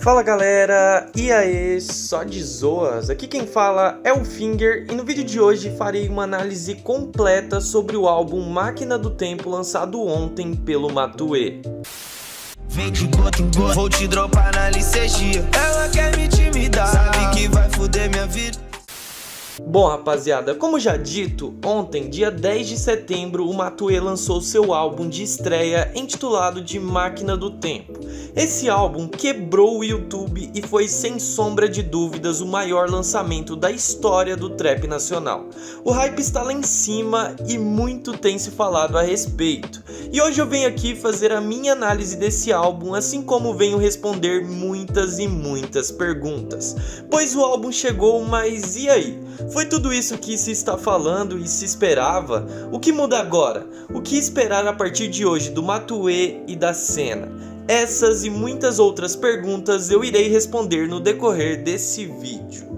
Fala galera, e aí, só de zoas? Aqui quem fala é o Finger e no vídeo de hoje farei uma análise completa sobre o álbum Máquina do Tempo lançado ontem pelo Matue. Vem de gota em gota, vou te dropar na licegia. Ela quer me intimidar, sabe que vai foder minha vida. Bom rapaziada, como já dito, ontem, dia 10 de setembro, o Matue lançou seu álbum de estreia intitulado de Máquina do Tempo. Esse álbum quebrou o YouTube e foi sem sombra de dúvidas o maior lançamento da história do trap nacional. O hype está lá em cima e muito tem se falado a respeito. E hoje eu venho aqui fazer a minha análise desse álbum, assim como venho responder muitas e muitas perguntas. Pois o álbum chegou, mas e aí? Foi tudo isso que se está falando e se esperava? O que muda agora? O que esperar a partir de hoje do Matue e da cena? Essas e muitas outras perguntas eu irei responder no decorrer desse vídeo.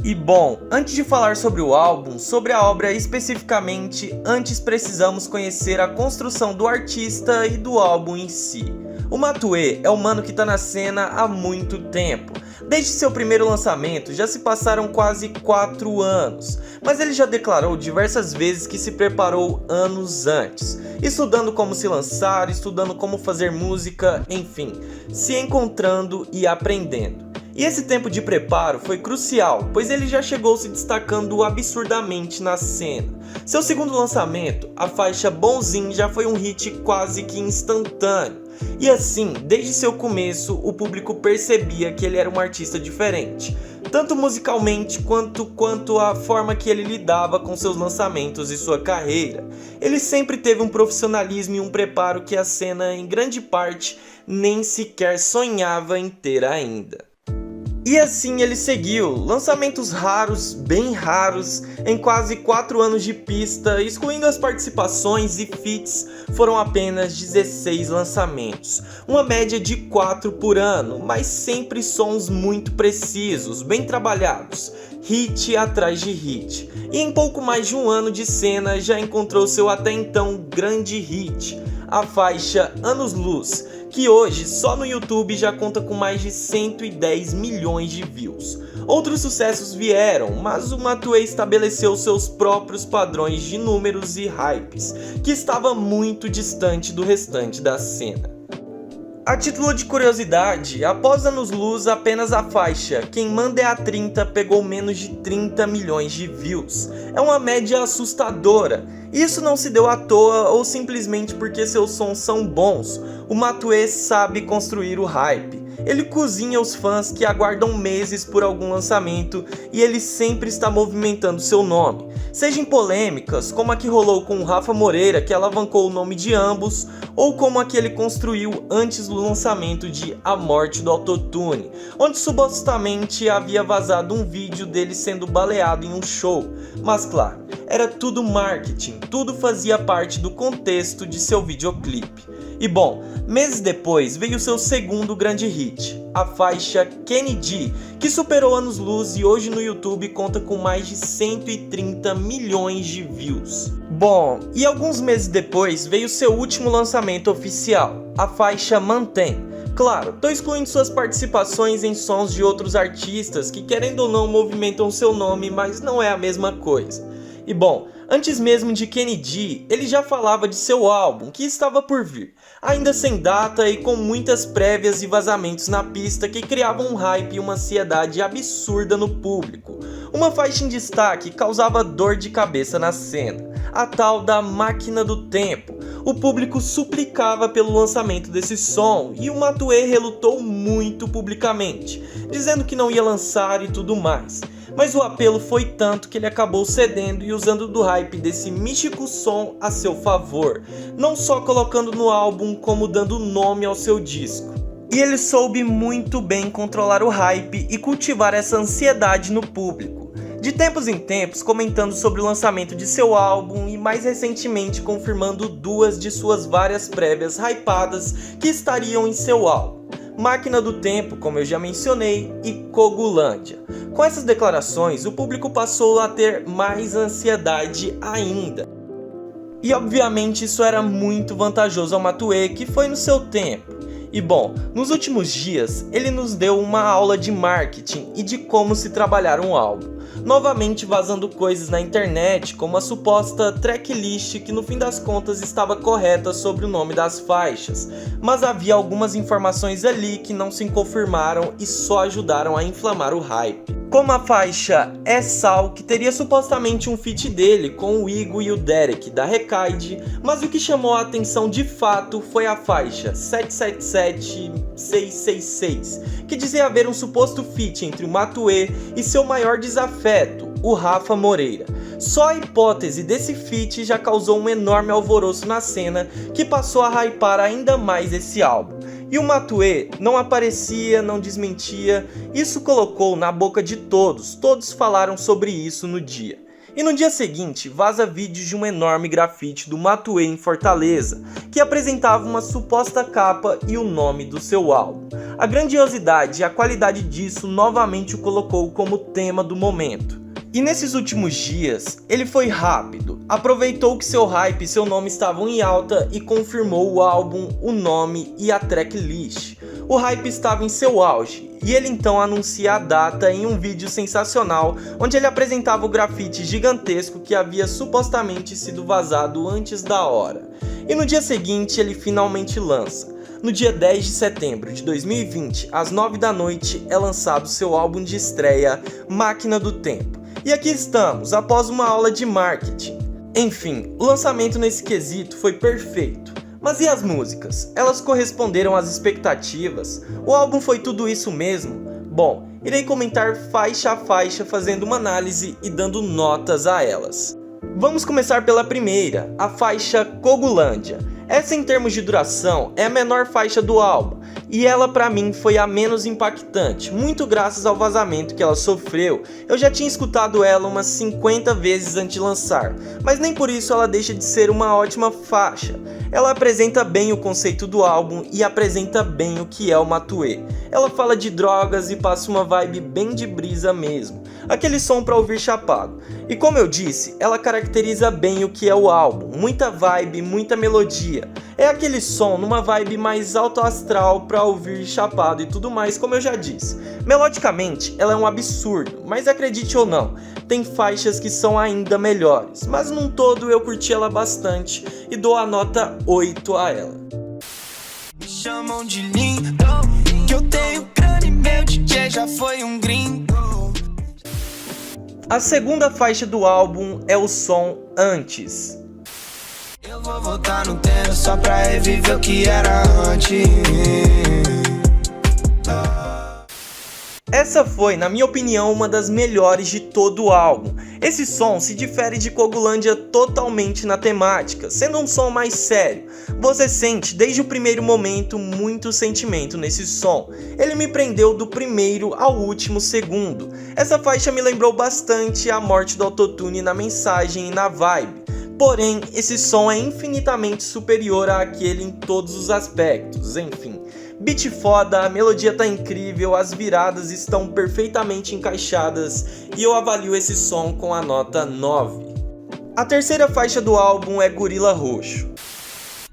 E bom, antes de falar sobre o álbum, sobre a obra especificamente, antes precisamos conhecer a construção do artista e do álbum em si. O Matue é um mano que tá na cena há muito tempo. Desde seu primeiro lançamento já se passaram quase 4 anos, mas ele já declarou diversas vezes que se preparou anos antes, estudando como se lançar, estudando como fazer música, enfim, se encontrando e aprendendo. E esse tempo de preparo foi crucial, pois ele já chegou se destacando absurdamente na cena. Seu segundo lançamento, a faixa Bonzinho, já foi um hit quase que instantâneo. E assim, desde seu começo, o público percebia que ele era um artista diferente, tanto musicalmente quanto a forma que ele lidava com seus lançamentos e sua carreira. Ele sempre teve um profissionalismo e um preparo que a cena, em grande parte, nem sequer sonhava em ter ainda. E assim ele seguiu, lançamentos raros, bem raros, em quase 4 anos de pista, excluindo as participações e feats, foram apenas 16 lançamentos, uma média de 4 por ano, mas sempre sons muito precisos, bem trabalhados, hit atrás de hit. E em pouco mais de um ano de cena já encontrou seu até então grande hit, a faixa Anos Luz, que hoje só no YouTube já conta com mais de 110 milhões de views. Outros sucessos vieram, mas o Matue estabeleceu seus próprios padrões de números e hypes, que estava muito distante do restante da cena. A título de curiosidade, após Anos Luz, apenas a faixa Quem Manda é a 30 pegou menos de 30 milhões de views. É uma média assustadora. Isso não se deu à toa ou simplesmente porque seus sons são bons. O Matue sabe construir o hype. Ele cozinha os fãs que aguardam meses por algum lançamento e ele sempre está movimentando seu nome. Seja em polêmicas, como a que rolou com o Rafa Moreira, que alavancou o nome de ambos, ou como a que ele construiu antes do lançamento de A Morte do Autotune, onde supostamente havia vazado um vídeo dele sendo baleado em um show. Mas claro, era tudo marketing, tudo fazia parte do contexto de seu videoclipe. E bom, meses depois veio seu segundo grande hit, a faixa Kennedy, que superou Anos Luz e hoje no YouTube conta com mais de 130 milhões de views. Bom, e alguns meses depois veio seu último lançamento oficial, a faixa Mantém. Claro, tô excluindo suas participações em sons de outros artistas que querendo ou não movimentam seu nome, mas não é a mesma coisa. E bom, antes mesmo de Kennedy, ele já falava de seu álbum, que estava por vir, ainda sem data e com muitas prévias e vazamentos na pista que criavam um hype e uma ansiedade absurda no público. Uma faixa em destaque causava dor de cabeça na cena, a tal da Máquina do Tempo. O público suplicava pelo lançamento desse som e o Matue relutou muito publicamente, dizendo que não ia lançar e tudo mais. Mas o apelo foi tanto que ele acabou cedendo e usando do hype desse místico som a seu favor, não só colocando no álbum como dando nome ao seu disco. E ele soube muito bem controlar o hype e cultivar essa ansiedade no público, de tempos em tempos comentando sobre o lançamento de seu álbum e mais recentemente confirmando 2 de suas várias prévias hypadas que estariam em seu álbum. Máquina do Tempo, como eu já mencionei, e Cogulândia. Com essas declarações, o público passou a ter mais ansiedade ainda. E obviamente isso era muito vantajoso ao Matue, que foi no seu tempo. E bom, nos últimos dias ele nos deu uma aula de marketing e de como se trabalhar um álbum, novamente vazando coisas na internet como a suposta tracklist que no fim das contas estava correta sobre o nome das faixas, mas havia algumas informações ali que não se confirmaram e só ajudaram a inflamar o hype. Como a faixa É Sal, que teria supostamente um feat dele com o Igor e o Derek da Recaide, mas o que chamou a atenção de fato foi a faixa 777666, que dizia haver um suposto feat entre o Matuê e seu maior desafeto, o Rafa Moreira. Só a hipótese desse feat já causou um enorme alvoroço na cena, que passou a hypar ainda mais esse álbum. E o Matuê não aparecia, não desmentia, isso colocou na boca de todos falaram sobre isso no dia. E no dia seguinte, vaza vídeo de um enorme grafite do Matuê em Fortaleza, que apresentava uma suposta capa e o nome do seu álbum. A grandiosidade e a qualidade disso novamente o colocou como tema do momento. E nesses últimos dias, ele foi rápido, aproveitou que seu hype e seu nome estavam em alta e confirmou o álbum, o nome e a tracklist. O hype estava em seu auge, e ele então anuncia a data em um vídeo sensacional, onde ele apresentava o grafite gigantesco que havia supostamente sido vazado antes da hora. E no dia seguinte ele finalmente lança. No dia 10 de setembro de 2020, às 9 da noite, é lançado seu álbum de estreia, Máquina do Tempo. E aqui estamos, após uma aula de marketing. Enfim, o lançamento nesse quesito foi perfeito. Mas e as músicas? Elas corresponderam às expectativas? O álbum foi tudo isso mesmo? Bom, irei comentar faixa a faixa, fazendo uma análise e dando notas a elas. Vamos começar pela primeira, a faixa Cogulândia. Essa, em termos de duração, é a menor faixa do álbum, e ela pra mim foi a menos impactante, muito graças ao vazamento que ela sofreu. Eu já tinha escutado ela umas 50 vezes antes de lançar, mas nem por isso ela deixa de ser uma ótima faixa. Ela apresenta bem o conceito do álbum e apresenta bem o que é o Matuê. Ela fala de drogas e passa uma vibe bem de brisa mesmo, aquele som pra ouvir chapado. E como eu disse, ela caracteriza bem o que é o álbum, muita vibe, muita melodia. É aquele som numa vibe mais alto astral pra ouvir chapado e tudo mais, como eu já disse. Melodicamente, ela é um absurdo, mas acredite ou não, tem faixas que são ainda melhores. Mas num todo eu curti ela bastante e dou a nota 8 a ela. Me chamam de lindo, que eu tenho grana e meu DJ já foi um gringo. A segunda faixa do álbum é o som Antes. Eu vou voltar no tempo só pra reviver o que era antes. Essa foi, na minha opinião, uma das melhores de todo o álbum. Esse som se difere de Cogulândia totalmente na temática, sendo um som mais sério. Você sente desde o primeiro momento muito sentimento nesse som. Ele me prendeu do primeiro ao último segundo. Essa faixa me lembrou bastante a morte do autotune na mensagem e na vibe. Porém, esse som é infinitamente superior àquele em todos os aspectos, enfim. Beat foda, a melodia tá incrível, as viradas estão perfeitamente encaixadas e eu avalio esse som com a nota 9. A terceira faixa do álbum é Gorila Roxo.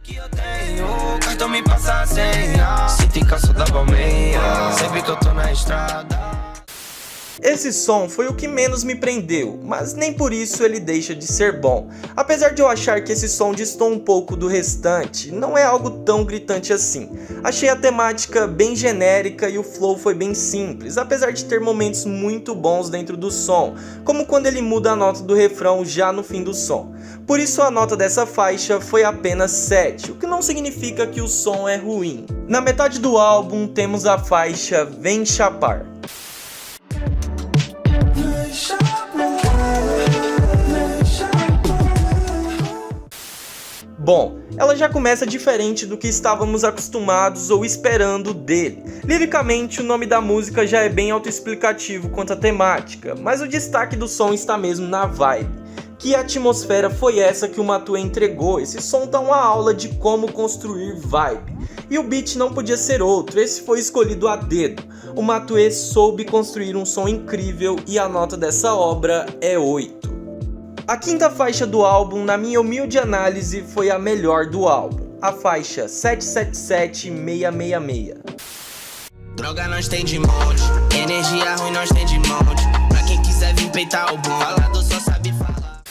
Que eu tenho, cartão me passa a senha, se tem caça da palmeira, sempre que eu tô na estrada. Esse som foi o que menos me prendeu, mas nem por isso ele deixa de ser bom. Apesar de eu achar que esse som distou um pouco do restante, não é algo tão gritante assim. Achei a temática bem genérica e o flow foi bem simples, apesar de ter momentos muito bons dentro do som, como quando ele muda a nota do refrão já no fim do som. Por isso a nota dessa faixa foi apenas 7, o que não significa que o som é ruim. Na metade do álbum temos a faixa Vem Chapar. Bom, ela já começa diferente do que estávamos acostumados ou esperando dele. Liricamente, o nome da música já é bem autoexplicativo quanto à temática, mas o destaque do som está mesmo na vibe. Que atmosfera foi essa que o Matuê entregou? Esse som tá uma aula de como construir vibe. E o beat não podia ser outro, esse foi escolhido a dedo. O Matuê soube construir um som incrível e a nota dessa obra é 8. A quinta faixa do álbum, na minha humilde análise, foi a melhor do álbum. a faixa 777666. Droga nós tem de monte, energia ruim nós tem de monte. Pra quem quiser vir peitar o bom, falador só sabe falar.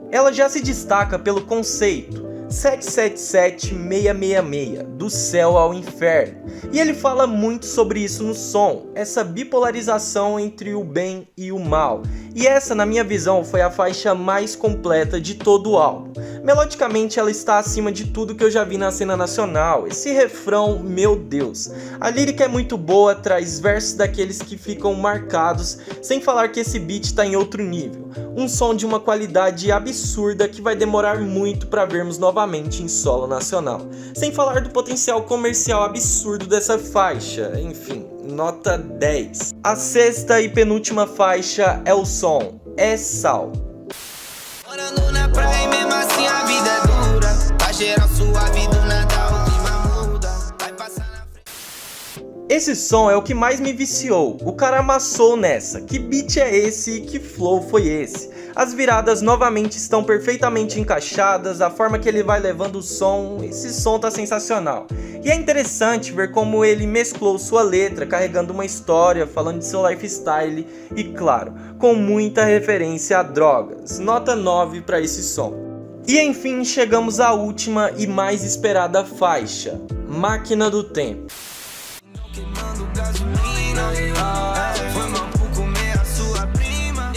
Ela já se destaca pelo conceito 777666, do céu ao inferno. E ele fala muito sobre isso no som, essa bipolarização entre o bem e o mal. E essa, na minha visão, foi a faixa mais completa de todo o álbum. Melodicamente, ela está acima de tudo que eu já vi na cena nacional. Esse refrão, meu Deus. A lírica é muito boa, traz versos daqueles que ficam marcados, sem falar que esse beat está em outro nível. Um som de uma qualidade absurda que vai demorar muito para vermos novamente em solo nacional. Sem falar do potencial comercial absurdo dessa faixa, enfim, nota 10. A sexta e penúltima faixa é o som É Sal. Morando na praia e mesmo assim a vida é dura. Tá geral suave do nada, o clima muda. Vai passar na frente. Esse som é o que mais me viciou, o cara amassou nessa. Que beat é esse e que flow foi esse? As viradas novamente estão perfeitamente encaixadas, a forma que ele vai levando o som, esse som tá sensacional. E é interessante ver como ele mesclou sua letra, carregando uma história, falando de seu lifestyle e, claro, com muita referência a drogas. Nota 9 para esse som. E enfim, chegamos à última e mais esperada faixa, Máquina do Tempo. Queimando gasolina, foi mal por comer a sua prima.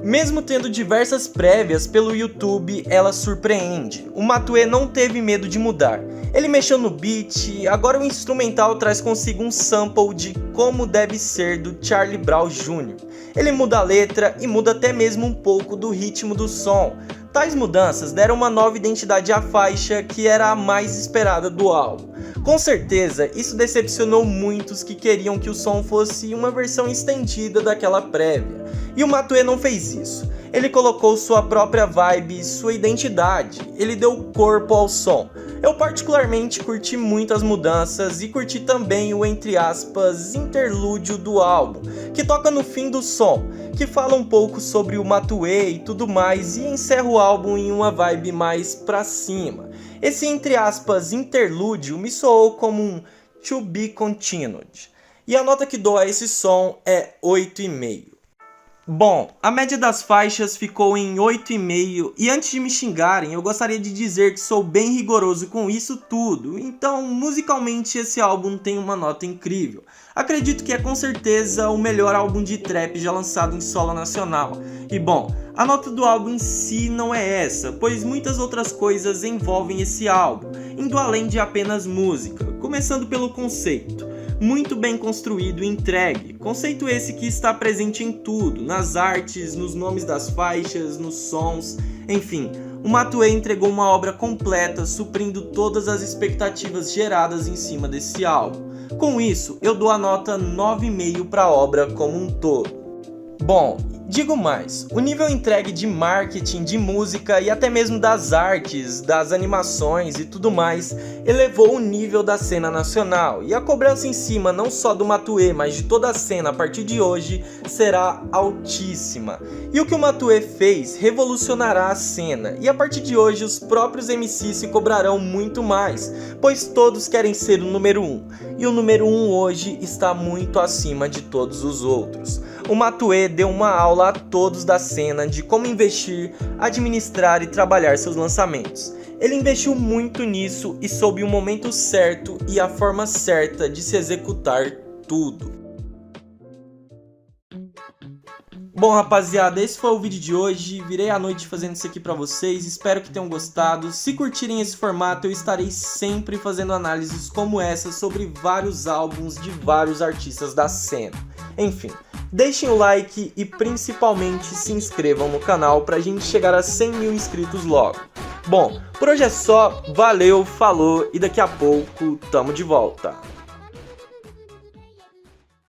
Mesmo tendo diversas prévias pelo YouTube, ela surpreende. O Matuê não teve medo de mudar. Ele mexeu no beat, agora o instrumental traz consigo um sample de Como Deve Ser do Charlie Brown Jr. Ele muda a letra e muda até mesmo um pouco do ritmo do som. Tais mudanças deram uma nova identidade à faixa que era a mais esperada do álbum. Com certeza, isso decepcionou muitos que queriam que o som fosse uma versão estendida daquela prévia. E o Matuê não fez isso. Ele colocou sua própria vibe, sua identidade. Ele deu corpo ao som. Eu particularmente curti muito as mudanças e curti também o, entre aspas, interlúdio do álbum, que toca no fim do som, que fala um pouco sobre o Matuê e tudo mais e encerra o álbum em uma vibe mais pra cima. Esse, entre aspas, interlúdio me soou como um to be continued. E a nota que dou a esse som é 8,5. Bom, a média das faixas ficou em 8,5 e antes de me xingarem, eu gostaria de dizer que sou bem rigoroso com isso tudo, então musicalmente esse álbum tem uma nota incrível. Acredito que é com certeza o melhor álbum de trap já lançado em solo nacional. E bom, a nota do álbum em si não é essa, pois muitas outras coisas envolvem esse álbum, indo além de apenas música, começando pelo conceito. Muito bem construído e entregue, conceito esse que está presente em tudo, nas artes, nos nomes das faixas, nos sons, enfim. O Matuê entregou uma obra completa, suprindo todas as expectativas geradas em cima desse álbum. Com isso, eu dou a nota 9,5 para a obra como um todo. Bom, digo mais, o nível entregue de marketing, de música e até mesmo das artes, das animações e tudo mais, elevou o nível da cena nacional, e a cobrança em cima não só do Matuê, mas de toda a cena a partir de hoje será altíssima. E o que o Matuê fez revolucionará a cena, e a partir de hoje os próprios MCs se cobrarão muito mais, pois todos querem ser o número 1, e o número 1 hoje está muito acima de todos os outros. O Matuê deu uma aula a todos da cena de como investir, administrar e trabalhar seus lançamentos. Ele investiu muito nisso e soube o momento certo e a forma certa de se executar tudo. Bom, rapaziada, esse foi o vídeo de hoje. Virei a noite fazendo isso aqui pra vocês, espero que tenham gostado. Se curtirem esse formato, eu estarei sempre fazendo análises como essa sobre vários álbuns de vários artistas da cena. Enfim, deixem o like e principalmente se inscrevam no canal pra gente chegar a 100 mil inscritos logo. Bom, por hoje é só, valeu, falou e daqui a pouco tamo de volta.